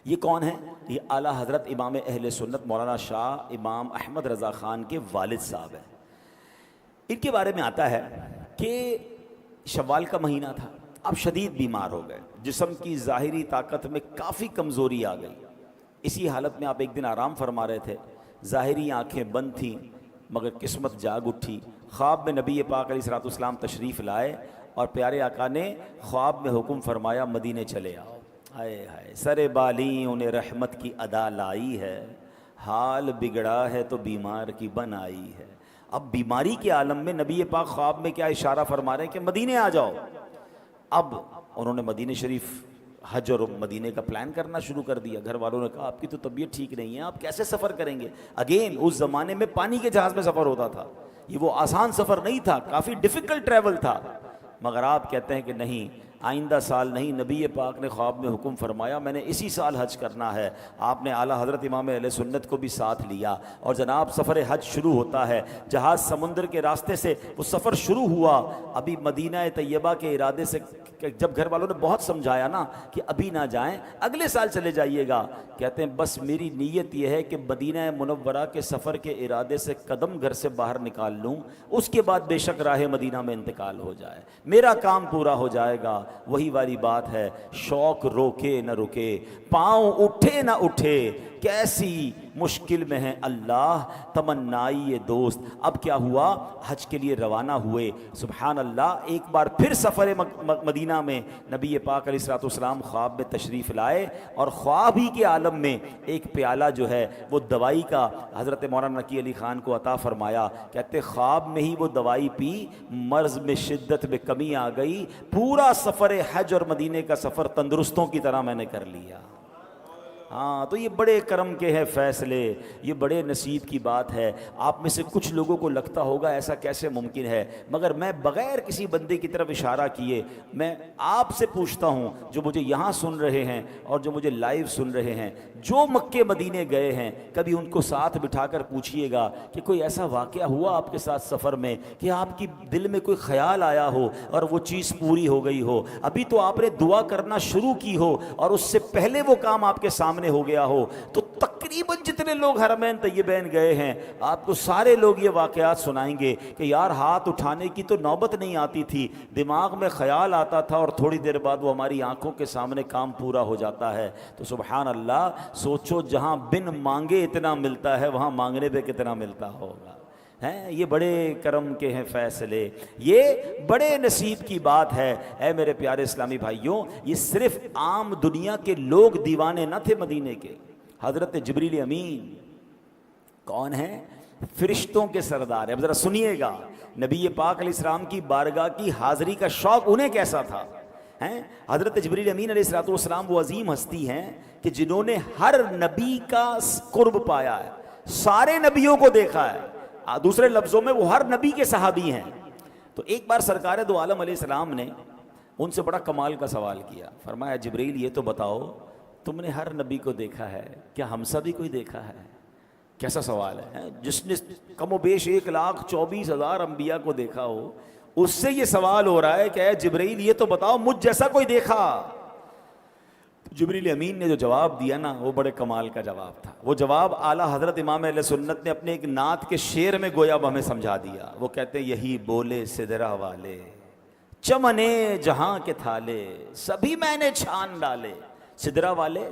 یہ کون ہیں؟ یہ اعلیٰ حضرت امام اہل سنت مولانا شاہ امام احمد رضا خان کے والد صاحب ہیں۔ ان کے بارے میں آتا ہے کہ شوال کا مہینہ تھا، اب شدید بیمار ہو گئے، جسم کی ظاہری طاقت میں کافی کمزوری آ گئی۔ اسی حالت میں آپ ایک دن آرام فرما رہے تھے، ظاہری آنکھیں بند تھیں مگر قسمت جاگ اٹھی۔ خواب میں نبی پاک علیہ الصلوۃ والسلام تشریف لائے اور پیارے آقا نے خواب میں حکم فرمایا مدینے چلے آؤ۔ ہائے ہائے، سر بالیں انہیں رحمت کی ادا لائی ہے، حال بگڑا ہے تو بیمار کی بن آئی ہے۔ اب بیماری کے عالم میں نبی پاک خواب میں کیا اشارہ فرما رہے ہیں کہ مدینے آ جاؤ۔ اب انہوں نے مدینے شریف حج اور مدینے کا پلان کرنا شروع کر دیا۔ گھر والوں نے کہا آپ کی تو طبیعت ٹھیک نہیں ہے، آپ کیسے سفر کریں گے؟ اگین اس زمانے میں پانی کے جہاز میں سفر ہوتا تھا، یہ وہ آسان سفر نہیں تھا، کافی ڈیفیکلٹ ٹریول تھا۔ مگر آپ کہتے ہیں کہ نہیں، آئندہ سال نہیں، نبی پاک نے خواب میں حکم فرمایا میں نے اسی سال حج کرنا ہے۔ آپ نے اعلیٰ حضرت امام اہل سنت کو بھی ساتھ لیا اور جناب سفر حج شروع ہوتا ہے۔ جہاز سمندر کے راستے سے وہ سفر شروع ہوا۔ ابھی مدینہ طیبہ کے ارادے سے جب گھر والوں نے بہت سمجھایا نا کہ ابھی نہ جائیں، اگلے سال چلے جائیے گا، کہتے ہیں بس میری نیت یہ ہے کہ مدینہ منورہ کے سفر کے ارادے سے قدم گھر سے باہر نکال لوں، اس کے بعد بے شک راہ مدینہ میں انتقال ہو جائے، میرا کام پورا ہو جائے گا۔ وہی والی بات ہے، شوق روکے نہ رکے، پاؤں اٹھے نہ اٹھے، کیسی مشکل میں ہے اللہ تمنائی دوست۔ اب کیا ہوا؟ حج کے لیے روانہ ہوئے۔ سبحان اللہ، ایک بار پھر سفر مدینہ میں نبی پاک علیہ الصلوۃ والسلام خواب میں تشریف لائے اور خواب ہی کے عالم میں ایک پیالہ جو ہے وہ دوائی کا حضرت مولانا نقی علی خان کو عطا فرمایا۔ کہتے خواب میں ہی وہ دوائی پی، مرض میں شدت میں کمی آ گئی، پورا سفر حج اور مدینے کا سفر تندرستوں کی طرح میں نے کر لیا۔ ہاں، تو یہ بڑے کرم کے ہیں فیصلے، یہ بڑے نصیب کی بات ہے۔ آپ میں سے کچھ لوگوں کو لگتا ہوگا ایسا کیسے ممکن ہے، مگر میں بغیر کسی بندے کی طرف اشارہ کیے میں آپ سے پوچھتا ہوں، جو مجھے یہاں سن رہے ہیں اور جو مجھے لائیو سن رہے ہیں، جو مکے مدینے گئے ہیں، کبھی ان کو ساتھ بٹھا کر پوچھئے گا کہ کوئی ایسا واقعہ ہوا آپ کے ساتھ سفر میں کہ آپ کی دل میں کوئی خیال آیا ہو اور وہ چیز پوری ہو گئی ہو، ابھی تو آپ نے دعا کرنا شروع کی ہو اور اس سے پہلے وہ کام آپ کے سامنے ہو گیا ہو۔ تو تقریباً جتنے لوگ حرمین طیبین گئے ہیں، آپ کو سارے لوگ یہ واقعات سنائیں گے کہ یار ہاتھ اٹھانے کی تو نوبت نہیں آتی تھی، دماغ میں خیال آتا تھا اور تھوڑی دیر بعد وہ ہماری آنکھوں کے سامنے کام پورا ہو جاتا ہے۔ تو سبحان اللہ، سوچو جہاں بن مانگے اتنا ملتا ہے، وہاں مانگنے پہ کتنا ملتا ہوگا۔ ہیں یہ بڑے کرم کے ہیں فیصلے، یہ بڑے نصیب کی بات ہے۔ اے میرے پیارے اسلامی بھائیوں، یہ صرف عام دنیا کے لوگ دیوانے نہ تھے مدینے کے۔ حضرت جبریل امین کون ہیں؟ فرشتوں کے سردار ہیں۔ اب ذرا سنیے گا، نبی پاک علیہ السلام کی بارگاہ کی حاضری کا شوق انہیں کیسا تھا ہیں حضرت جبریل امین علیہ الصلوۃ والسلام وہ عظیم ہستی ہیں کہ جنہوں نے ہر نبی کا قرب پایا ہے، سارے نبیوں کو دیکھا ہے، دوسرے لفظوں میں وہ ہر نبی کے صحابی ہیں۔ تو ایک بار سرکار دو عالم علیہ السلام نے ان سے بڑا کمال کا سوال کیا، فرمایا جبریل یہ تو بتاؤ تم نے ہر نبی کو دیکھا ہے، کیا ہم سب بھی کوئی دیکھا ہے؟ کیسا سوال ہے، جس نے کم و بیش 1,24,000 انبیاء کو دیکھا ہو اس سے یہ سوال ہو رہا ہے کہ اے جبریل یہ تو بتاؤ مجھ جیسا کوئی دیکھا؟ جبریل امین نے جو جواب دیا نا وہ بڑے کمال کا جواب تھا۔ وہ جواب اعلیٰ حضرت امام اہل سنت نے اپنے ایک نعت کے شعر میں گویا ہمیں سمجھا دیا۔ وہ کہتے ہیں یہی بولے سدرا والے چمنے جہاں کے تھالے سبھی میں نے چھان ڈالے۔ سدرا والے،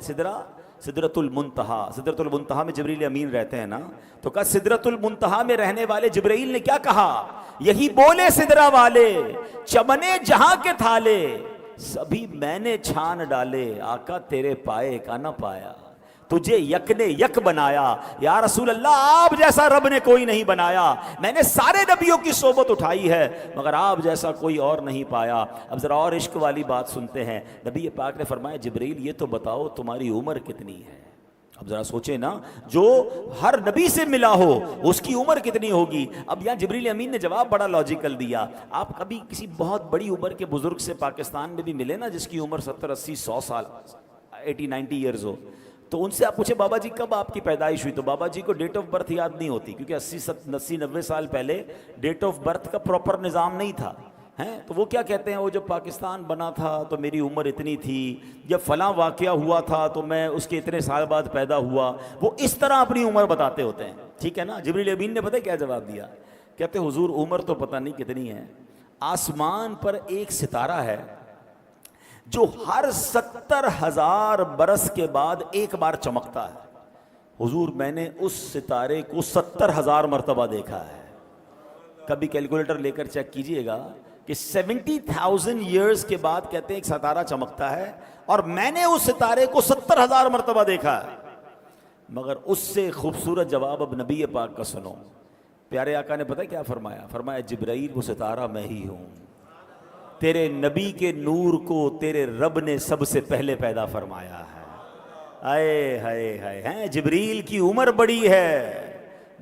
سدرۃ المنتہا، سدرۃ المنتہا میں جبریل امین رہتے ہیں نا، تو کہا سدرۃ المنتہا میں رہنے والے جبریل نے کیا کہا؟ یہی بولے سدرا والے چمنے جہاں کے تھالے سبھی میں نے چھان ڈالے، آقا تیرے پائے کا نہ پایا، تجھے یک نے یک بنایا، یا رسول اللہ آپ جیسا رب نے کوئی نہیں بنایا، میں نے سارے نبیوں کی صحبت اٹھائی ہے مگر آپ جیسا کوئی اور نہیں پایا۔ اب ذرا اور عشق والی بات سنتے ہیں، نبی پاک نے فرمایا جبریل یہ تو بتاؤ تمہاری عمر کتنی ہے؟ اب ذرا سوچیں نا، جو ہر نبی سے ملا ہو اس کی عمر کتنی ہوگی؟ اب یہاں جبریل امین نے جواب بڑا لاجیکل دیا۔ آپ کبھی کسی بہت بڑی عمر کے بزرگ سے پاکستان میں بھی ملے نا، جس کی عمر 70 80 100 سال 80 90 ایئرز ہو، تو ان سے آپ پوچھیں بابا جی کب آپ کی پیدائش ہوئی، تو بابا جی کو ڈیٹ آف برتھ یاد نہیں ہوتی، کیونکہ 80 90 سال پہلے ڈیٹ آف برتھ کا پراپر نظام نہیں تھا ہیں۔ تو وہ کیا کہتے ہیں، وہ جب پاکستان بنا تھا تو میری عمر اتنی تھی، جب فلاں واقعہ ہوا تھا تو میں اس کے اتنے سال بعد پیدا ہوا، وہ اس طرح اپنی عمر بتاتے ہوتے ہیں، ٹھیک ہے نا۔ جبریل امین نے پتہ کیا جواب دیا؟ کہتے حضور عمر تو پتہ نہیں کتنی ہے، آسمان پر ایک ستارہ ہے جو ہر 70,000 برس کے بعد ایک بار چمکتا ہے۔ حضور میں نے اس ستارے کو 70,000 مرتبہ دیکھا ہے۔ کبھی کیلکولیٹر لے کر چیک کیجئے گا کہ 70,000 ایئرز کے بعد کہتے ہیں ایک ستارہ چمکتا ہے، اور میں نے اس ستارے کو 70,000 مرتبہ دیکھا ہے۔ مگر اس سے خوبصورت جواب اب نبی پاک کا سنو، پیارے آقا نے پتہ کیا فرمایا؟ فرمایا جبرائیل وہ ستارہ میں ہی ہوں، تیرے نبی کے نور کو تیرے رب نے سب سے پہلے پیدا فرمایا ہے۔ آئے ہائے ہائے ہیں، جبریل کی عمر بڑی ہے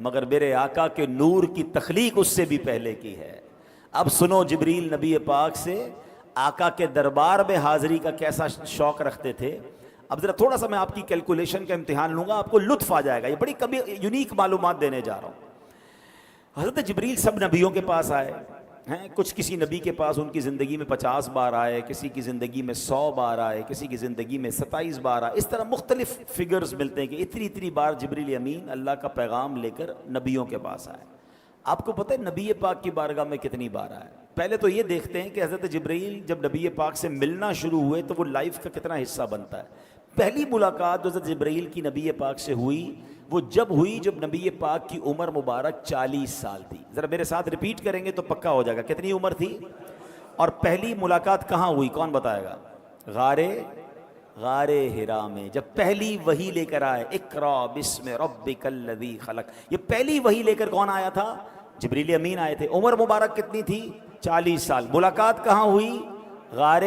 مگر میرے آقا کے نور کی تخلیق اس سے بھی پہلے کی ہے۔ اب سنو جبریل نبی پاک سے آقا کے دربار میں حاضری کا کیسا شوق رکھتے تھے۔ اب ذرا تھوڑا سا میں آپ کی کیلکولیشن کا امتحان لوں گا، آپ کو لطف آ جائے گا، یہ بڑی کبھی یونیک معلومات دینے جا رہا ہوں۔ حضرت جبریل سب نبیوں کے پاس آئے ہیں، کچھ کسی نبی کے پاس ان کی زندگی میں 50 بار آئے، کسی کی زندگی میں 100 بار آئے، کسی کی زندگی میں 27 بار آئے، اس طرح مختلف فگرز ملتے ہیں کہ اتنی بار جبریل امین اللہ کا پیغام لے کر نبیوں کے پاس آئے۔ آپ کو پتہ ہے نبی پاک کی بارگاہ میں کتنی بار آئے؟ پہلے تو یہ دیکھتے ہیں کہ حضرت جبریل جب نبی پاک سے ملنا شروع ہوئے تو وہ لائف کا کتنا حصہ بنتا ہے۔ پہلی ملاقات جو حضرت جبریل کی نبی پاک سے ہوئی وہ جب ہوئی جب نبی پاک کی عمر مبارک 40 سال تھی۔ ذرا میرے ساتھ ریپیٹ کریں گے تو پکا ہو جائے گا، کتنی عمر تھی؟ اور پہلی ملاقات کہاں ہوئی، کون بتائے گا؟ غار ہرا میں، جب پہلی وحی لے کر آئے، اقرا بسم ربک الذی خلق، یہ پہلی وحی لے کر کون آیا تھا؟ جبریل امین آئے تھے۔ عمر مبارک کتنی تھی؟ 40 سال۔ ملاقات کہاں ہوئی؟ غار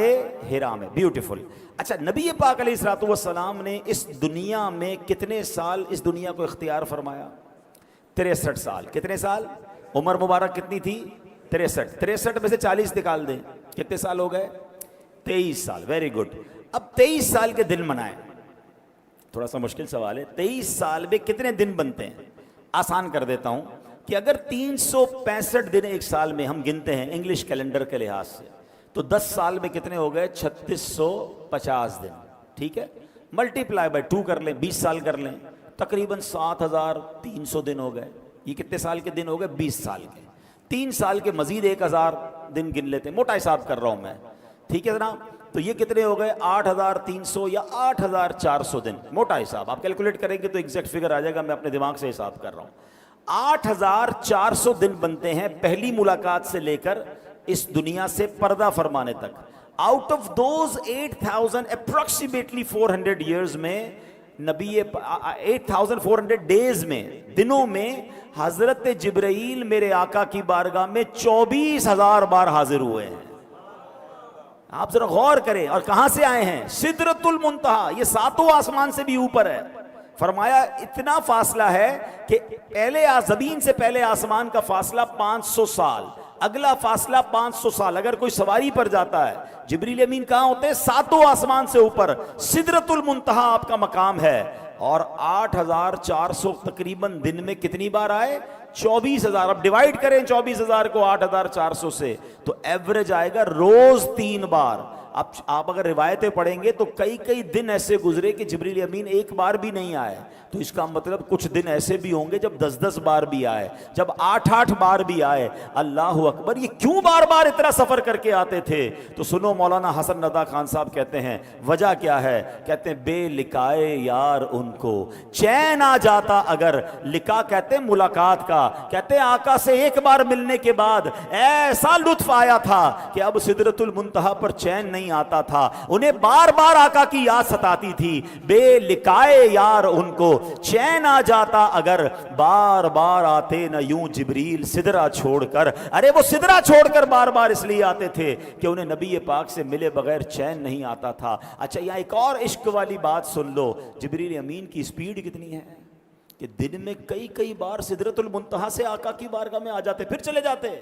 ہرا میں۔ بیوٹیفل۔ اچھا نبی پاک علیہ الصلوۃ والسلام نے اس دنیا میں کتنے سال اس دنیا کو اختیار فرمایا؟ 63 سال۔ کتنے سال؟ عمر مبارک کتنی تھی؟ 63۔ 63 میں سے 40 نکال دیں، کتنے سال ہو گئے؟ 23 سال۔ Very good. اب 23 سال کے دن منائیں۔ تھوڑا سا مشکل سوال ہے، 23 سال میں کتنے دن بنتے ہیں؟ آسان کر دیتا ہوں کہ اگر 365 دن ایک سال میں ہم گنتے ہیں انگلش کیلنڈر کے لحاظ سے تو 10 سال میں کتنے ہو گئے؟ 3650 دن، ٹھیک ہے؟ ملٹی پلائی بائی 2 کر لیں، 20 سال کر لیں، تقریباً 7300 دن ہو گئے۔ یہ کتنے سال کے دن ہو گئے؟ 20 سال کے۔ 3 سال کے مزید 1000 دن گن لیتے ہیں، موٹا حساب کر رہا ہوں میں، ٹھیک ہے جناب؟ تو یہ کتنے ہو گئے؟ 8300 یا 8400 دن، موٹا حساب آپ کیلکولیٹ کریں گے تو ایگزیکٹ فگر آ جائے گا، میں اپنے دماغ سے حساب کر رہا ہوں۔ 8400 دن بنتے ہیں پہلی ملاقات سے لے کر اس دنیا سے پردہ فرمانے تک۔ Out of those 8000 approximately 400 years میں نبی 8400 ڈیز میں، دنوں میں حضرت جبرائیل میرے آقا کی بارگاہ میں 24000 بار حاضر ہوئے ہیں۔ آپ ذرا غور کریں، اور کہاں سے آئے ہیں؟ سدرۃ المنتہا، یہ 7 آسمان سے بھی اوپر ہے۔ فرمایا اتنا فاصلہ ہے کہ پہلے زمین سے پہلے آسمان کا فاصلہ 500 سال، اگلا فاصلہ 500 سال۔ اگر کوئی سواری پر جاتا ہے، جبریل امین کہاں ہوتے ہیں؟ 7 آسمان سے اوپر، سدرۃ المنتہا آپ کا مقام ہے۔ اور 8400 تقریباً دن میں کتنی بار آئے؟ 24,000۔ اب ڈیوائیڈ کریں 24,000 کو 8400 سے، تو ایوریج آئے گا روز 3 بار۔ اب آپ اگر روایتیں پڑھیں گے تو کئی دن ایسے گزرے کہ جبریل امین ایک بار بھی نہیں آئے، تو اس کا مطلب کچھ دن ایسے بھی ہوں گے جب 10 بار بھی آئے، جب 8 بار بھی آئے۔ اللہ اکبر! یہ کیوں بار بار اتنا سفر کر کے آتے تھے؟ تو سنو، مولانا حسن رضا خان صاحب کہتے ہیں وجہ کیا ہے؟ کہتے ہیں بے لقائے یار ان کو چین آ جاتا اگر، لقا کہتے ہیں ملاقات کا، کہتے ہیں آقا سے ایک بار ملنے کے بعد ایسا لطف آیا تھا کہ اب سدرۃ المنتہا پر چین نہیں آتا تھا، انہیں بار بار آقا کی یاد ستاتی تھی۔ بے لقائے یار ان کو چین آ جاتا اگر، بار بار آتے نہ یوں جبریل سدرہ چھوڑ کر۔ ارے وہ سدرہ چھوڑ کر بار بار اس لیے آتے تھے کہ انہیں نبی پاک سے ملے بغیر چین نہیں آتا تھا۔ اچھا، یہاں ایک اور عشق والی بات سن لو، جبریل امین کی سپیڈ کتنی ہے کہ دن میں کئی بار سدرۃ المنتہا سے آقا کی بارگاہ میں آ جاتے پھر چلے جاتے۔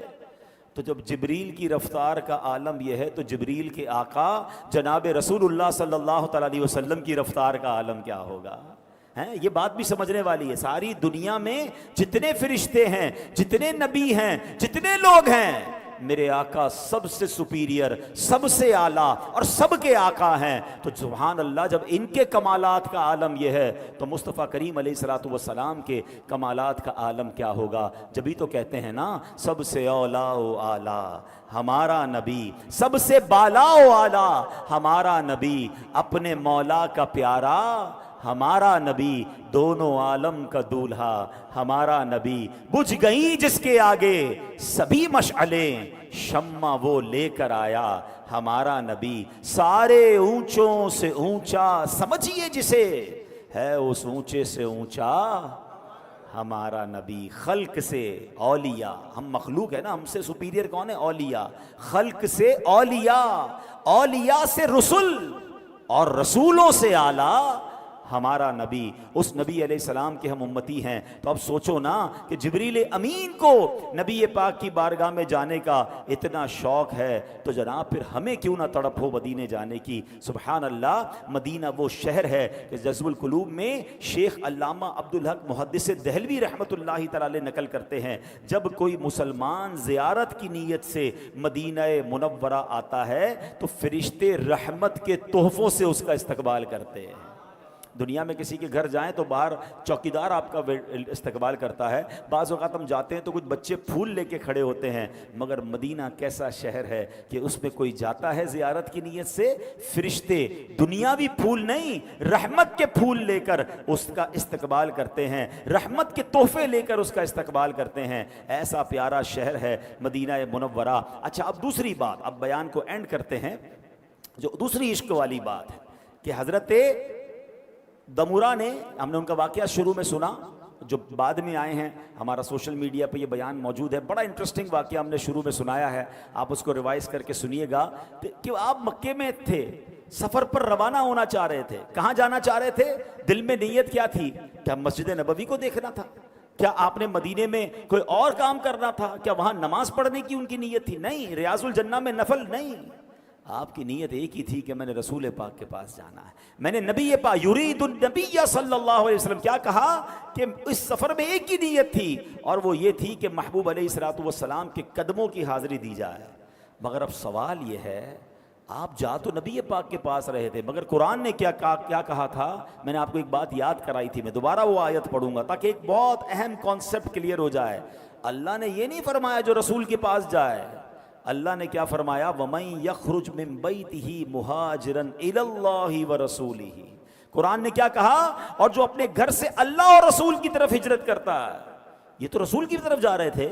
تو جب جبریل کی رفتار کا عالم یہ ہے تو جبریل کے آقا جناب رسول اللہ صلی اللہ تعالی علیہ وسلم کی رفتار کا عالم کیا ہوگا؟ یہ بات بھی سمجھنے والی ہے۔ ساری دنیا میں جتنے فرشتے ہیں، جتنے نبی ہیں، جتنے لوگ ہیں، میرے آقا سب سے سپیریئر، سب سے اعلیٰ اور سب کے آقا ہیں۔ تو سبحان اللہ، جب ان کے کمالات کا عالم یہ ہے تو مصطفیٰ کریم علیہ الصلوۃ والسلام کے کمالات کا عالم کیا ہوگا؟ جبھی تو کہتے ہیں نا، سب سے اولا و اعلیٰ ہمارا نبی، سب سے بالا و اعلیٰ ہمارا نبی، اپنے مولا کا پیارا ہمارا نبی، دونوں عالم کا دولہا ہمارا نبی، بجھ گئی جس کے آگے سبھی مشعلیں، شمع وہ لے کر آیا ہمارا نبی، سارے اونچوں سے اونچا سمجھیے جسے، ہے اس اونچے سے اونچا ہمارا نبی۔ خلق سے اولیاء، ہم مخلوق ہے نا، ہم سے سپیریئر کون ہے؟ اولیاء۔ خلق سے اولیاء، اولیاء سے رسول، اور رسولوں سے اعلیٰ ہمارا نبی۔ اس نبی علیہ السلام کے ہم امتی ہیں۔ تو اب سوچو نا کہ جبریل امین کو نبی پاک کی بارگاہ میں جانے کا اتنا شوق ہے، تو جناب پھر ہمیں کیوں نہ تڑپ ہو مدینے جانے کی؟ سبحان اللہ، مدینہ وہ شہر ہے کہ جذب القلوب میں شیخ علامہ عبدالحق محدث دہلوی رحمۃ اللہ تعالی نقل کرتے ہیں، جب کوئی مسلمان زیارت کی نیت سے مدینہ منورہ آتا ہے تو فرشتے رحمت کے تحفوں سے اس کا استقبال کرتے ہیں۔ دنیا میں کسی کے گھر جائیں تو باہر چوکیدار آپ کا استقبال کرتا ہے، بعض اوقات ہم جاتے ہیں تو کچھ بچے پھول لے کے کھڑے ہوتے ہیں، مگر مدینہ کیسا شہر ہے کہ اس میں کوئی جاتا ہے زیارت کی نیت سے، فرشتے دنیاوی پھول نہیں، رحمت کے پھول لے کر اس کا استقبال کرتے ہیں، رحمت کے تحفے لے کر اس کا استقبال کرتے ہیں۔ ایسا پیارا شہر ہے مدینہ منورہ۔ اچھا، اب دوسری بات، اب بیان کو اینڈ کرتے ہیں، جو دوسری عشق والی بات ہے کہ حضرت دمورہ نے، ہم نے ان کا واقعہ شروع میں سنا، جو بعد میں آئے ہیں ہمارا سوشل میڈیا پہ یہ بیان موجود ہے، بڑا انٹرسٹنگ واقعہ ہم نے شروع میں سنایا ہے، آپ اس کو ریوائز کر کے سنیے گا کہ آپ مکے میں تھے، سفر پر روانہ ہونا چاہ رہے تھے، کہاں جانا چاہ رہے تھے؟ دل میں نیت کیا تھی؟ کیا مسجد نبوی کو دیکھنا تھا؟ کیا آپ نے مدینے میں کوئی اور کام کرنا تھا؟ کیا وہاں نماز پڑھنے کی ان کی نیت تھی؟ نہیں، ریاض الجنہ میں نفل نہیں، آپ کی نیت ایک ہی تھی کہ میں نے رسول پاک کے پاس جانا ہے، میں نے نبی پاک یرید النبی صلی اللہ علیہ وسلم، کیا کہا کہ اس سفر میں ایک ہی نیت تھی، اور وہ یہ تھی کہ محبوب علیہ الصلوۃ والسلام کے قدموں کی حاضری دی جائے۔ مگر اب سوال یہ ہے، آپ جا تو نبی پاک کے پاس رہے تھے، مگر قرآن نے کیا کہا تھا؟ میں نے آپ کو ایک بات یاد کرائی تھی، میں دوبارہ وہ آیت پڑھوں گا تاکہ ایک بہت اہم کانسیپٹ کلیئر ہو جائے۔ اللہ نے یہ نہیں فرمایا جو رسول کے پاس جائے، اللہ نے کیا فرمایا؟ وَمَن يَخْرُجْ مِن بَيْتِهِ مُهَاجِرًا إِلَى اللَّهِ وَرَسُولِهِ، قرآن نے کیا کہا؟ اور جو اپنے گھر سے اللہ اور رسول کی طرف ہجرت کرتا ہے، یہ تو رسول کی طرف جا رہے تھے،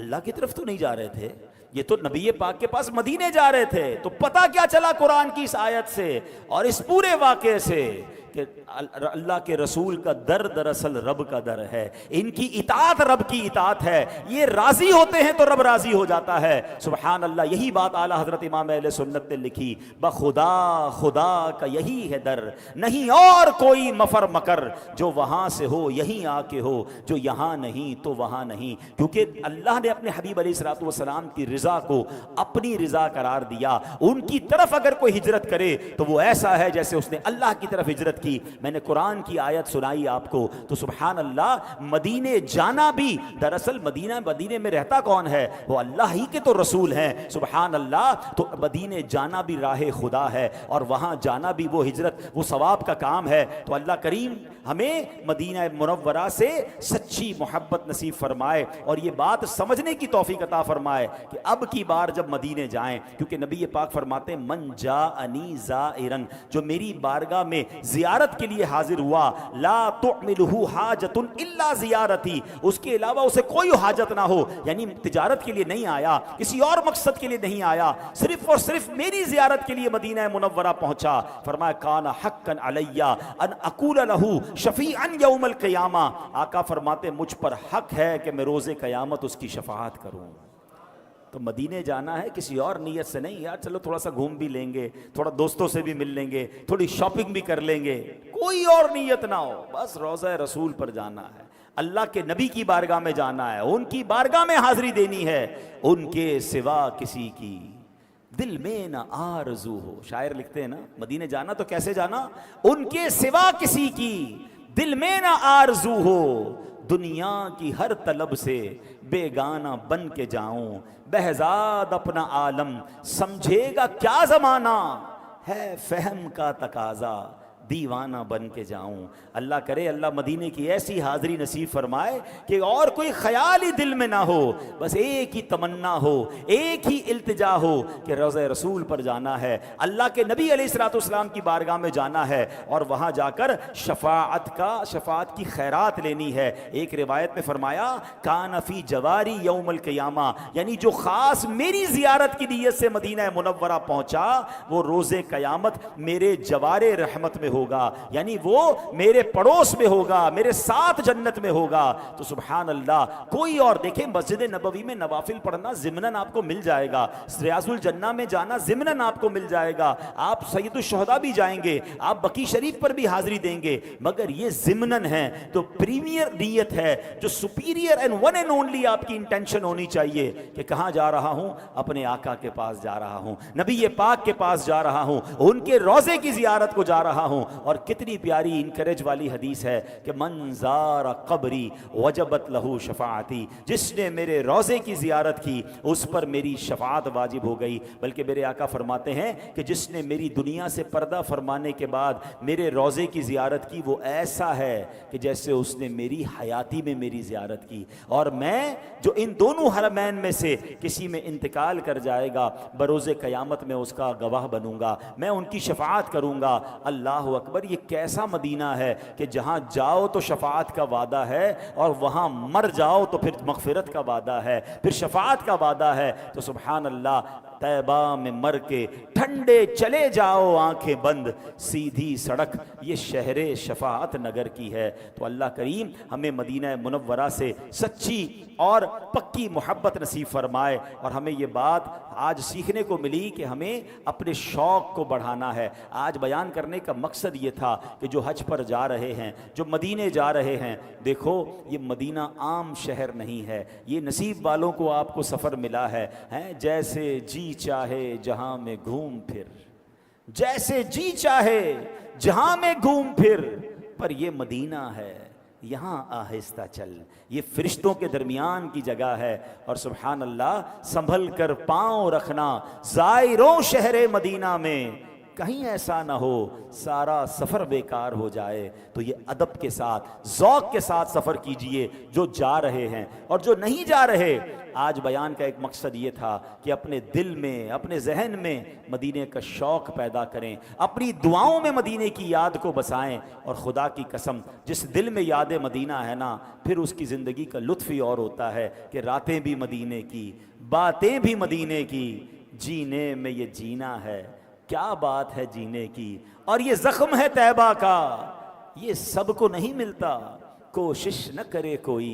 اللہ کی طرف تو نہیں جا رہے تھے، یہ تو نبی پاک کے پاس مدینے جا رہے تھے، تو پتہ کیا چلا قرآن کی اس آیت سے اور اس پورے واقعے سے کہ اللہ کے رسول کا در دراصل رب کا در ہے، ان کی اطاعت رب کی اطاعت ہے، یہ راضی ہوتے ہیں تو رب راضی ہو جاتا ہے۔ سبحان اللہ، یہی بات اعلیٰ حضرت امام اہل سنت نے لکھی، بخدا خدا کا یہی ہے در، نہیں اور کوئی مفر مکر، جو وہاں سے ہو یہیں آ کے ہو، جو یہاں نہیں تو وہاں نہیں، کیونکہ اللہ نے اپنے حبیب علیہ الصلوۃ والسلام کی رضا کو اپنی رضا قرار دیا۔ ان کی طرف اگر کوئی ہجرت کرے تو وہ ایسا ہے جیسے اس نے اللہ کی طرف ہجرت کی۔ میں نے قرآن کی آیت سنائی آپ کو تو سبحان اللہ، مدینے جانا بھی دراصل مدینے میں رہتا کون ہے؟ وہ اللہ ہی کے تو رسول ہیں، سبحان اللہ۔ تو مدینے جانا بھی راہ خدا ہے اور وہاں جانا بھی وہ ہجرت، وہ ثواب کا کام ہے۔ تو اللہ کریم ہمیں مدینہ منورہ سے سچی محبت نصیب فرمائے اور یہ بات سمجھنے کی توفیق عطا فرمائے کہ اب کی بار جب مدینے جائیں، کیونکہ نبی پاک فرماتے ہیں من جاءنی زائرن، جو میری بارگاہ میں زیارت کے لیے حاضر ہوا، لا تعملہ حاجت الا زیارتی، اس کے علاوہ اسے کوئی حاجت نہ ہو، یعنی تجارت کے لیے نہیں آیا، کسی اور مقصد کے لیے نہیں آیا، صرف اور صرف میری زیارت کے لیے مدینہ منورہ پہنچا، فرمایا کان حقا علی ان اقول لہ شفیعا یوم القیامہ، آقا فرماتے مجھ پر حق ہے کہ میں روز قیامت اس کی شفاعت کروں۔ تو مدینے جانا ہے کسی اور نیت سے نہیں، یار چلو تھوڑا سا گھوم بھی لیں گے، تھوڑا دوستوں سے بھی مل لیں گے، تھوڑی شاپنگ بھی کر لیں گے، کوئی اور نیت نہ ہو، بس روضہ رسول پر جانا ہے، اللہ کے نبی کی بارگاہ میں جانا ہے، ان کی بارگاہ میں حاضری دینی ہے، ان کے سوا کسی کی دل میں نہ آرزو ہو۔ شاعر لکھتے ہیں نا، مدینے جانا تو کیسے جانا؟ ان کے سوا کسی کی دل میں نہ آرزو ہو، دنیا کی ہر طلب سے بیگانہ بن کے جاؤں، بہزاد اپنا عالم سمجھے گا کیا زمانہ، ہے فہم کا تقاضا دیوانہ بن کے جاؤں۔ اللہ کرے اللہ مدینے کی ایسی حاضری نصیب فرمائے کہ اور کوئی خیال ہی دل میں نہ ہو، بس ایک ہی تمنا ہو، ایک ہی التجا ہو کہ روضہ رسول پر جانا ہے، اللہ کے نبی علیہ الصلوۃ والسلام کی بارگاہ میں جانا ہے اور وہاں جا کر شفاعت کی خیرات لینی ہے۔ ایک روایت میں فرمایا کان فی جواری یوم القیامہ، یعنی جو خاص میری زیارت کی نیت سے مدینہ منورہ پہنچا وہ روز قیامت میرے جوار رحمت میں ہوگا، یعنی وہ میرے پڑوس میں ہوگا، میرے ساتھ جنت میں ہوگا۔ تو سبحان اللہ، کوئی اور دیکھیں مسجد نبوی میں نوافل پڑھنا ضمناً آپ کو مل جائے گا، ریاض الجنہ میں جانا ضمناً آپ کو مل جائے گا، آپ سید الشہداء بھی جائیں گے، آپ بقیع شریف پر بھی حاضری دیں گے، مگر یہ ضمناً ہے۔ تو پریمیئر نیت ہے جو superior and one and only آپ کی انٹینشن ہونی چاہیے کہ کہاں جا رہا ہوں؟ اپنے آقا کے پاس جا رہا ہوں، نبی پاک کے پاس جا رہا ہوں، ان کے روضے کی زیارت کو جا رہا ہوں۔ اور کتنی پیاری انکریج والی حدیث ہے کہ من زار قبری وجبت لہو شفاعتی، جس نے میرے روضے کی زیارت کی اس پر میری شفاعت واجب ہو گئی۔ بلکہ میرے آقا فرماتے ہیں کہ جس نے میری دنیا سے پردہ فرمانے کے بعد میرے روضے کی زیارت کی وہ ایسا ہے کہ جیسے اس نے میری حیاتی میں میری زیارت کی، اور میں جو ان دونوں حرمین میں سے کسی میں انتقال کر جائے گا بروز قیامت میں اس کا گواہ بنوں گا، میں ان کی شفاعت کروں گا۔ اللہ اکبر، یہ کیسا مدینہ ہے کہ جہاں جاؤ تو شفاعت کا وعدہ ہے اور وہاں مر جاؤ تو پھر مغفرت کا وعدہ ہے، پھر شفاعت کا وعدہ ہے۔ تو سبحان اللہ، طیبہ میں مر کے ٹھنڈے چلے جاؤ آنکھیں بند، سیدھی سڑک یہ شہر شفاعت نگر کی ہے۔ تو اللہ کریم ہمیں مدینہ منورہ سے سچی اور پکی محبت نصیب فرمائے، اور ہمیں یہ بات آج سیکھنے کو ملی کہ ہمیں اپنے شوق کو بڑھانا ہے۔ آج بیان کرنے کا مقصد یہ تھا کہ جو حج پر جا رہے ہیں، جو مدینے جا رہے ہیں، دیکھو یہ مدینہ عام شہر نہیں ہے، یہ نصیب والوں کو آپ کو سفر ملا ہے، جیسے جی چاہے جہاں میں گھوم پھر، جیسے جی چاہے جہاں میں گھوم پھر، پر یہ مدینہ ہے یہاں آہستہ چل، یہ فرشتوں کے درمیان کی جگہ ہے۔ اور سبحان اللہ، سنبھل کر پاؤں رکھنا زائروں شہر مدینہ میں، کہیں ایسا نہ ہو سارا سفر بیکار ہو جائے۔ تو یہ ادب کے ساتھ ذوق کے ساتھ سفر کیجئے جو جا رہے ہیں، اور جو نہیں جا رہے آج بیان کا ایک مقصد یہ تھا کہ اپنے دل میں، اپنے ذہن میں مدینے کا شوق پیدا کریں، اپنی دعاؤں میں مدینے کی یاد کو بسائیں، اور خدا کی قسم جس دل میں یاد مدینہ ہے نا، پھر اس کی زندگی کا لطف ہی اور ہوتا ہے کہ راتیں بھی مدینے کی، باتیں بھی مدینے کی، جینے میں یہ جینا ہے، کیا بات ہے جینے کی، اور یہ زخم ہے طیبہ کا، یہ سب کو نہیں ملتا، کوشش نہ کرے کوئی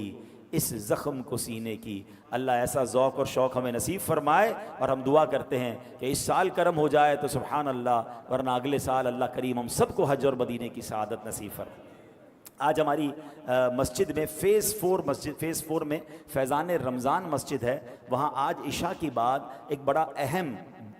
اس زخم کو سینے کی۔ اللہ ایسا ذوق اور شوق ہمیں نصیب فرمائے، اور ہم دعا کرتے ہیں کہ اس سال کرم ہو جائے تو سبحان اللہ، ورنہ اگلے سال اللہ کریم ہم سب کو حج اور مدینے کی سعادت نصیب فرمائے۔ آج ہماری مسجد میں فیز 4 میں فیضان رمضان مسجد ہے، وہاں آج عشاء کی بعد ایک بڑا اہم،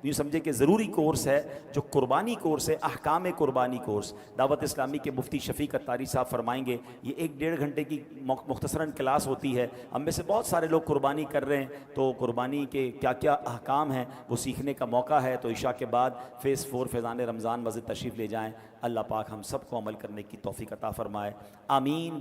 یوں سمجھے کہ ضروری کورس ہے جو قربانی کورس ہے، احکام قربانی کورس۔ دعوت اسلامی کے مفتی شفیق اتاری صاحب فرمائیں گے، یہ 1-1.5 گھنٹے کی مختصراً کلاس ہوتی ہے۔ ہم میں سے بہت سارے لوگ قربانی کر رہے ہیں، تو قربانی کے کیا کیا احکام ہیں وہ سیکھنے کا موقع ہے۔ تو عشاء کے بعد فیز 4 فیضان رمضان مسجد تشریف لے جائیں۔ اللہ پاک ہم سب کو عمل کرنے کی توفیق عطا فرمائے، آمین۔